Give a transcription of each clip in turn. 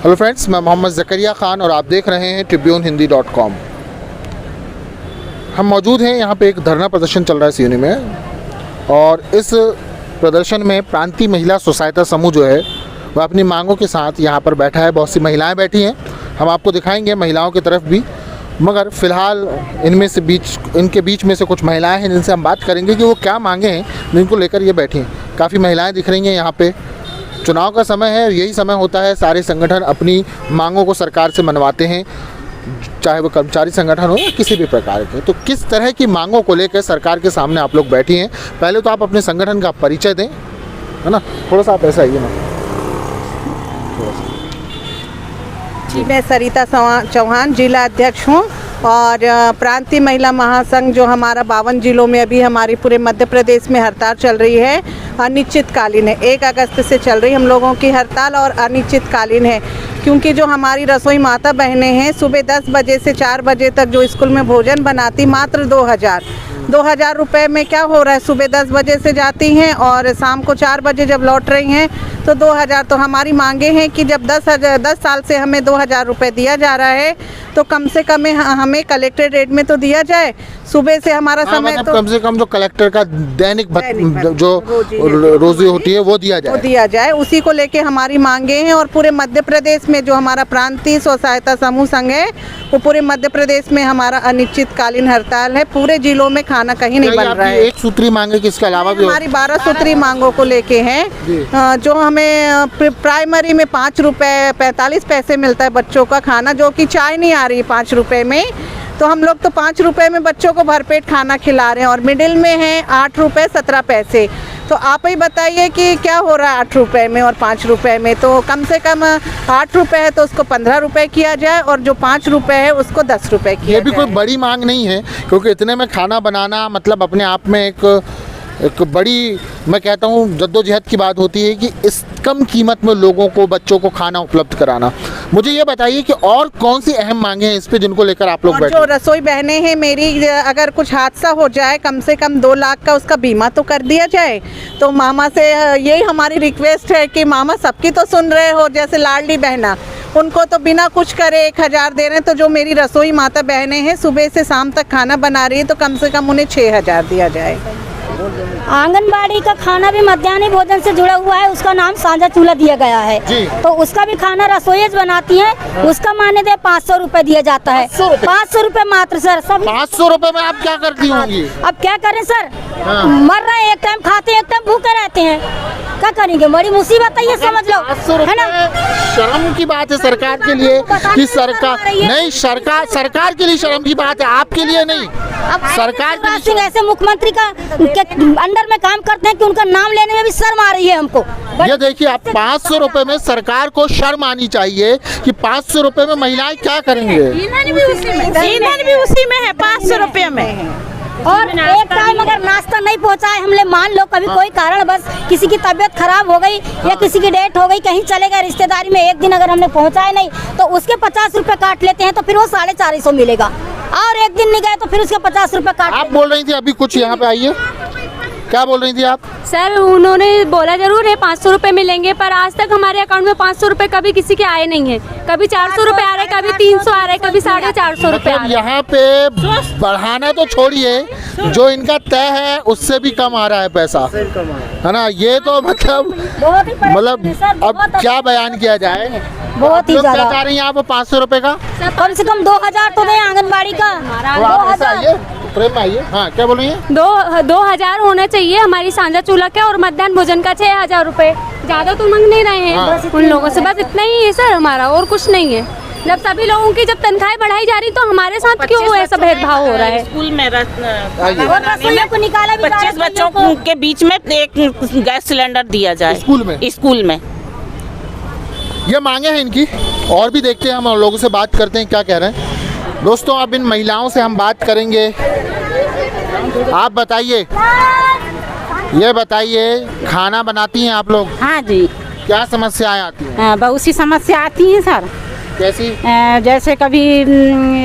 Hello friends, मैं मोहम्मद ज़करिया ख़ान और आप देख रहे हैं tribunehindi.com। हम मौजूद हैं यहाँ पे, एक धरना प्रदर्शन चल रहा है सिवनी में और इस प्रदर्शन में प्रांतीय महिला स्वसहायता समूह जो है वह अपनी मांगों के साथ यहाँ पर बैठा है। बहुत सी महिलाएं बैठी हैं, हम आपको दिखाएंगे महिलाओं की तरफ भी, मगर फ़िलहाल इनके बीच में से कुछ महिलाएं हैं जिनसे हम बात करेंगे कि वो क्या मांगे हैं जिनको लेकर ये बैठी हैं। काफ़ी महिलाएं दिख रही हैं यहाँ पे। चुनाव का समय है, यही समय होता है, सारे संगठन अपनी मांगों को सरकार से मनवाते हैं, चाहे वो कर्मचारी संगठन हो या किसी भी प्रकार के। तो किस तरह की मांगों को लेकर सरकार के सामने आप लोग बैठी हैं, पहले तो आप अपने संगठन का परिचय दें, है ना। थोड़ा सा आप ऐसा आइए ना। जी, मैं सरिता चौहान जिला अध्यक्ष हूँ और प्रांतीय महिला महासंघ जो हमारा 52 जिलों में अभी हमारी पूरे मध्य प्रदेश में हड़ताल चल रही है, अनिश्चितकालीन है। 1 अगस्त से चल रही हम लोगों की हड़ताल और अनिश्चितकालीन है, क्योंकि जो हमारी रसोई माता बहनें हैं सुबह 10 बजे से 4 बजे तक जो स्कूल में भोजन बनाती, मात्र 2000 रुपये में क्या हो रहा है। सुबह 10 बजे से जाती हैं और शाम को 4 बजे जब लौट रही हैं तो 2000। तो हमारी मांगे हैं कि जब 10 साल से हमें 2000 रुपये दिया जा रहा है तो कम से कम हमें कलेक्टेड रेट में तो दिया जाए। सुबह से हमारा समय मतलब तो कम से कम जो कलेक्टर का दैनिक जो रोजी होती है वो दिया जाए, उसी को लेके हमारी मांगे हैं। और पूरे मध्य प्रदेश में जो हमारा प्रांतीय स्वसहायता समूह संघ है वो पूरे मध्य प्रदेश में हमारा अनिश्चितकालीन हड़ताल है। पूरे जिलों में खाना कहीं नहीं बन रहा है। एक सूत्री मांगे कि इसके अलावा भी हमारी 12 सूत्री मांगों को लेके हैं। जो हमें प्राइमरी में 5 रुपये 45 पैसे मिलता है बच्चों का खाना, जो कि चाय नहीं आ रही 5 रुपये में। तो हम लोग तो 5 रुपये में बच्चों को भरपेट खाना खिला रहे हैं और मिडिल में है 8 रुपये 17 पैसे। तो आप ही बताइए कि क्या हो रहा है 8 रुपये में और 5 रुपये में। तो कम से कम 8 रुपये है तो उसको 15 रुपये किया जाए और जो 5 रुपये है उसको 10 रुपये किया जाए। ये भी कोई बड़ी मांग नहीं है, क्योंकि इतने में खाना बनाना मतलब अपने आप में एक बड़ी, मैं कहता हूँ, जद्दोजहद की बात होती है कि इस कम कीमत में लोगों को, बच्चों को खाना उपलब्ध कराना। मुझे ये बताइए कि और कौन सी अहम मांगे हैं इस पे जिनको लेकर आप लोग बैठे? जो रसोई बहनें हैं मेरी, अगर कुछ हादसा हो जाए कम से कम 2 लाख का उसका बीमा तो कर दिया जाए। तो मामा से यही हमारी रिक्वेस्ट है कि मामा सबकी तो सुन रहे हो, जैसे लाडली बहना उनको तो बिना कुछ करे 1000 दे रहे हैं। तो जो मेरी रसोई माता बहनें हैं सुबह से शाम तक खाना बना रही है तो कम से कम उन्हें 6000 दिया जाए। आंगनबाड़ी का खाना भी मध्याह्न भोजन से जुड़ा हुआ है, उसका नाम साझा चूल्हा दिया गया है। तो उसका भी खाना रसोईज बनाती है, उसका मान्यता 500 रुपए दिया जाता है। 500 रुपए मात्र सर। सब 500 रुपए में आप क्या करती होंगी? अब क्या करें सर, मर रहे, एक टाइम खाते हैं, एक टाइम भूखे रहते हैं, क्या करेंगे? बड़ी मुसीबत है ये, समझ लो, है ना। शर्म की बात है सरकार के लिए कि सरकार के लिए शर्म की बात है, आपके लिए नहीं। सरकार सिंह ऐसे मुख्यमंत्री का अंडर में काम करते हैं कि उनका नाम लेने में भी शर्म आ रही है हमको। ये देखिए, आप 500 रुपए में सरकार को शर्म आनी चाहिए कि 500 रुपए में महिलाएं क्या करेंगे। ईंधन भी उसी में है 500 रुपये में। और एक टाइम अगर नाश्ता नहीं पहुंचाए हमने, मान लो कभी कोई कारण बस किसी की तबीयत खराब हो गई या किसी की डेथ हो गई, कहीं चले गए रिश्तेदारी में, एक दिन अगर हमने पहुंचाए नहीं तो उसके 50 रुपए काट लेते हैं, तो फिर वो 450 मिलेगा। और एक दिन नहीं गए तो फिर उसके 50 रुपए काट। आप बोल रही थी अभी कुछ, यहाँ पे आइए, क्या बोल रही थी आप? सर, उन्होंने बोला जरूर है 500 रुपए मिलेंगे, पर आज तक हमारे अकाउंट में 500 रुपए कभी किसी के आए नहीं है। कभी 400 रुपए आ रहे, कभी 300 आ रहे, कभी 450 रुपए आ रहे। यहाँ पे बढ़ाना तो छोड़िए, जो इनका तय है उससे भी कम आ रहा है पैसा, है ना। ये तो मतलब अब क्या बयान किया जाए। बहुत ही ज्यादा क्या रही हैं आप 500 रुपए का? कम से कम 2000 तो दें आंगनबाड़ी का। प्रेम आइए, हाँ, क्या बोल रही हैं? 2000 होना चाहिए हमारी साझा चूल्हा के, और मध्याह्न भोजन का 6000 रुपए। ज्यादा तो मांग नहीं रहे हैं उन लोगों से, बस इतना ही है सर हमारा, और कुछ नहीं है। जब सभी लोगों की जब तनख्वाहें बढ़ाई जा रही तो हमारे साथ क्यों ऐसा भेदभाव हो रहा है? स्कूल में रसोइयों को निकाला भी 25 बच्चों के बीच में एक गैस सिलेंडर दिया जाए स्कूल में। ये मांगे हैं इनकी, और भी देखते हैं, हम लोगों से बात करते हैं क्या कह रहे हैं। दोस्तों, अब इन महिलाओं से हम बात करेंगे। आप बताइए, ये बताइए, खाना बनाती हैं आप लोग? हाँ जी। क्या समस्याएं आती हैं? बहुत सी समस्या आती हैं सर। कैसी? जैसे कभी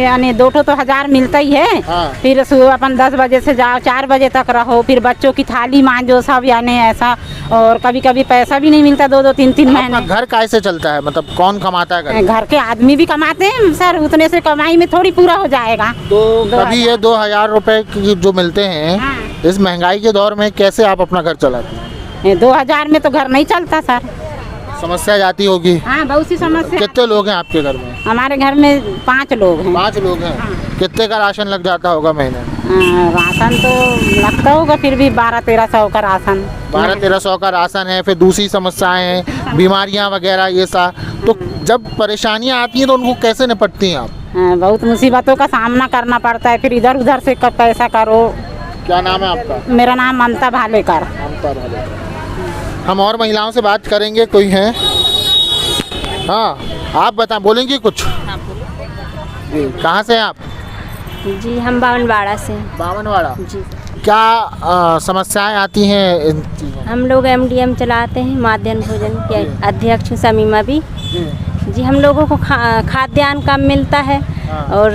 यानी 2 तो 1000 मिलता ही है। हाँ। फिर सुबह अपन 10 बजे से जाओ, 4 बजे तक रहो, फिर बच्चों की थाली मांजो सब, यानी ऐसा। और कभी कभी पैसा भी नहीं मिलता 2-2 3-3 आपका महीने। घर कैसे चलता है, मतलब कौन कमाता है घर? घर के आदमी भी कमाते हैं सर, उतने से कमाई में थोड़ी पूरा हो जाएगा। तो कभी ये 2000 रुपए की जो मिलते हैं, हाँ। इस महंगाई के दौर में कैसे आप अपना घर चलाते हैं? 2000 में तो घर नहीं चलता सर। समस्या जाती होगी। हाँ, बहुत सी समस्या। कितने लोग हैं आपके घर में? हमारे घर में 5 लोग हैं। 5 लोग हैं। कितने का राशन लग जाता होगा महीने? राशन तो लगता होगा फिर भी 1200-1300 का राशन। 1200-1300 का राशन है, फिर दूसरी समस्याएं हैं, बीमारियां वगैरह ये सा। तो जब परेशानियां आती हैं तो उनको कैसे निपटती हैं आप? बहुत मुसीबतों का सामना करना पड़ता है, फिर इधर उधर से पैसा करो। क्या नाम है आपका? मेरा नाम ममता भालेकर। ममता भालेकर। हम और महिलाओं से बात करेंगे, कोई हैं? हाँ, आप बता, बोलेंगी कुछ? जी, कहाँ से हैं आप? जी हम बावनवाड़ा से। बावनवाड़ा। जी क्या समस्याएं आती हैं इन चीज़ों? हम लोग MDM चलाते हैं, माध्याह्न भोजन के अध्यक्ष हूँ शमीमा भी। जी हम लोगों को खाद्यान्न कम मिलता है और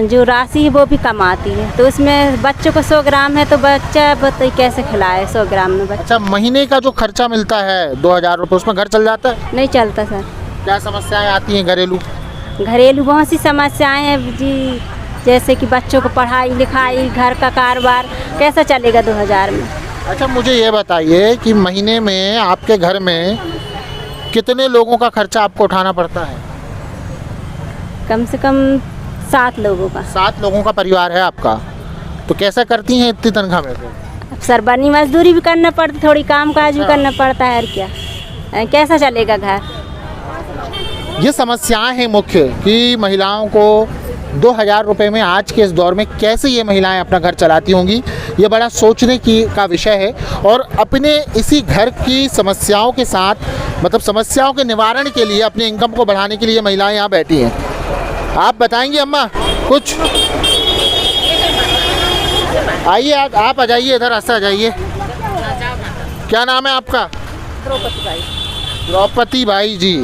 जो राशि है वो भी कम आती है, तो उसमें बच्चों को 100 ग्राम है तो बच्चा बताइए कैसे खिलाए 100 ग्राम में बच्चा। अच्छा, महीने का जो खर्चा मिलता है 2000 रुपये, उसमें घर चल जाता है? नहीं चलता सर। क्या समस्याएं आती हैं घरेलू? घरेलू बहुत सी समस्याएं हैं जी, जैसे कि बच्चों को पढ़ाई लिखाई, घर का कारोबार कैसा चलेगा 2000 में। अच्छा, मुझे ये बताइए कि महीने में आपके घर में कितने लोगों का खर्चा आपको उठाना पड़ता है? कम से कम 7 लोगों का। 7 लोगों का परिवार है आपका, तो कैसे करती हैं इतनी तनख्वाह में? अब सर बनी मजदूरी भी करना पड़ती, थोड़ी काम काज भी करना पड़ता है, और क्या कैसा चलेगा घर। ये समस्याएं हैं मुख्य कि महिलाओं को 2000 रुपये में आज के इस दौर में कैसे ये महिलाएं अपना घर चलाती होंगी, ये बड़ा सोचने का विषय है। और अपने इसी घर की समस्याओं के साथ, मतलब समस्याओं के निवारण के लिए, अपने इनकम को बढ़ाने के लिए महिलाएं यहाँ बैठी हैं। आप बताएंगी अम्मा कुछ? आइए, आप आ जाइए, इधर रास्ता आ जाइए। क्या नाम है आपका? द्रौपदी बाई जी।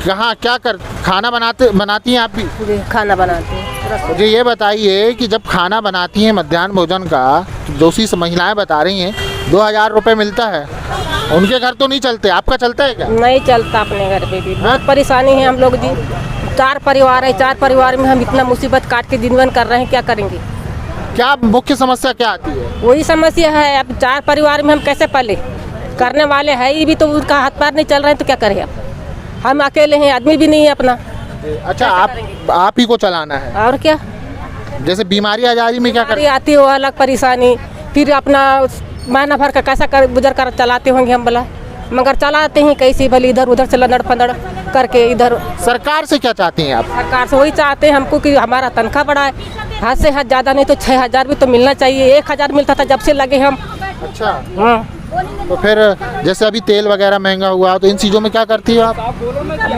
कहाँ क्या खाना बनाती हैं आप भी? खाना बनाते हैं। मुझे ये बताइए कि जब खाना बनाती हैं मध्याह्न भोजन का, तो दूसरी महिलाएं बता रही हैं 2000 रुपये मिलता है, उनके घर तो नहीं चलते, आपका चलता है क्या? नहीं चलता, अपने घर पे भी बहुत परेशानी है हम लोग जी। 4 परिवार है, 4 परिवार में हम इतना मुसीबत काट के दिन कर रहे हैं, क्या करेंगे? क्या मुख्य समस्या क्या आती है? वही समस्या है, अब 4 परिवार में हम कैसे पले? करने वाले है ही भी, तो उनका हाथ पैर नहीं चल रहे हैं तो क्या करें अब? हम अकेले हैं, आदमी भी नहीं है अपना। अच्छा, आप ही को चलाना है? और क्या, जैसे बीमारी आ जा रही में क्या बीमारी आती है वो अलग परेशानी, फिर अपना महीना भर का कैसा गुजर कर चलाते होंगे हम बोला, मगर चलाते हैं कैसे भले, इधर उधर से लड़ड़ फंदड़ करके। इधर सरकार से क्या चाहती हैं आप? सरकार से वही चाहते हैं हमको कि हमारा तनख्वाह बढ़ाए, हाथ से हाथ ज़्यादा नहीं तो 6000 भी तो मिलना चाहिए। 1000 मिलता था जब से लगे हम। अच्छा, हाँ, तो फिर जैसे अभी तेल वगैरह महंगा हुआ, तो इन चीज़ों में क्या करती हो आप?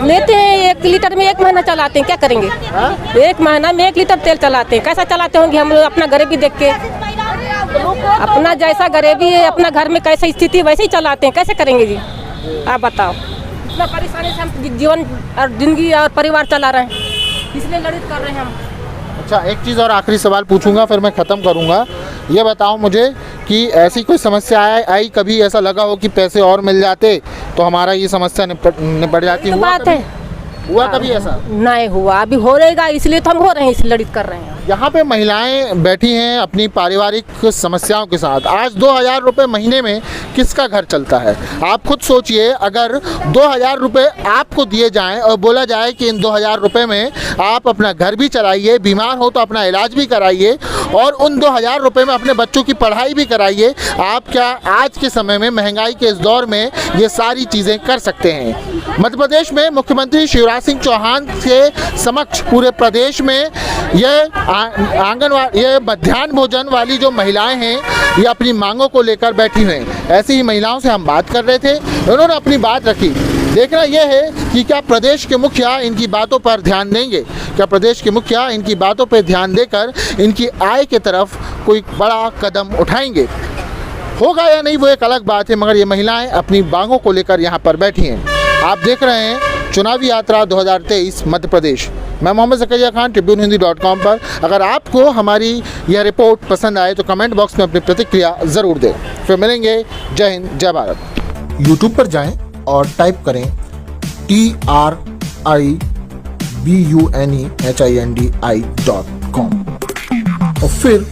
लेते हैं 1 लीटर में 1 महीना चलाते हैं, क्या करेंगे? 1 महीना में 1 लीटर तेल चलाते हैं, कैसा चलाते होंगे हम लोग? अपना गरीबी देख के, अपना जैसा गरीबी है अपना घर में कैसा स्थिति वैसे ही चलाते हैं, कैसे करेंगे जी? आप बताओ। इतना परेशानी से हम जीवन और जिंदगी और परिवार चला रहे हैं, इसलिए लड़ित कर रहे हैं हम। अच्छा, एक चीज़ और आखिरी सवाल पूछूंगा, फिर मैं ख़त्म करूंगा। ये बताओ मुझे कि ऐसी कोई समस्या आई कभी, ऐसा लगा हो कि पैसे और मिल जाते तो हमारा ये समस्या निपट जाती? बात है, हुआ कभी ऐसा? नहीं हुआ, अभी हो रहेगा, इसलिए तो हम हो रहे हैं, इसलिए लड़ित कर रहे हैं। यहाँ पे महिलाएं बैठी हैं अपनी पारिवारिक समस्याओं के साथ। आज 2000 रुपये महीने में किसका घर चलता है? आप खुद सोचिए, अगर 2000 रुपये आपको दिए जाएं और बोला जाए कि इन 2000 रुपये में आप अपना घर भी चलाइए, बीमार हो तो अपना इलाज भी कराइए और उन 2000 रुपये में अपने बच्चों की पढ़ाई भी कराइए, आप क्या आज के समय में, महंगाई के इस दौर में, ये सारी चीज़ें कर सकते हैं? मध्य प्रदेश में मुख्यमंत्री शिवराज सिंह चौहान के समक्ष पूरे प्रदेश में ये मध्याह्न भोजन वाली जो महिलाएं हैं, ये अपनी मांगों को लेकर बैठी हुई हैं। ऐसी ही महिलाओं से हम बात कर रहे थे, उन्होंने अपनी बात रखी। देखना यह है कि क्या प्रदेश के मुखिया इनकी बातों पर ध्यान देंगे, क्या प्रदेश के मुखिया इनकी बातों पर ध्यान देकर इनकी आय की तरफ कोई बड़ा कदम उठाएंगे। होगा या नहीं वो एक अलग बात है, मगर ये महिलाएं अपनी मांगों को लेकर यहाँ पर बैठी हैं। आप देख रहे हैं चुनावी यात्रा 2023 मध्य प्रदेश। मैं मोहम्मद ज़करिया खान, tribunehindi.com पर। अगर आपको हमारी यह रिपोर्ट पसंद आए तो कमेंट बॉक्स में अपनी प्रतिक्रिया ज़रूर दें। फिर मिलेंगे। जय हिंद, जय भारत। यूट्यूब पर जाएं और टाइप करें TRIBUNEHINDI.com और फिर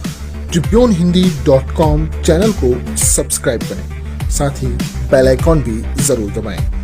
tribunehindi.com चैनल को सब्सक्राइब करें, साथ ही बेल आइकॉन भी ज़रूर दबाएं।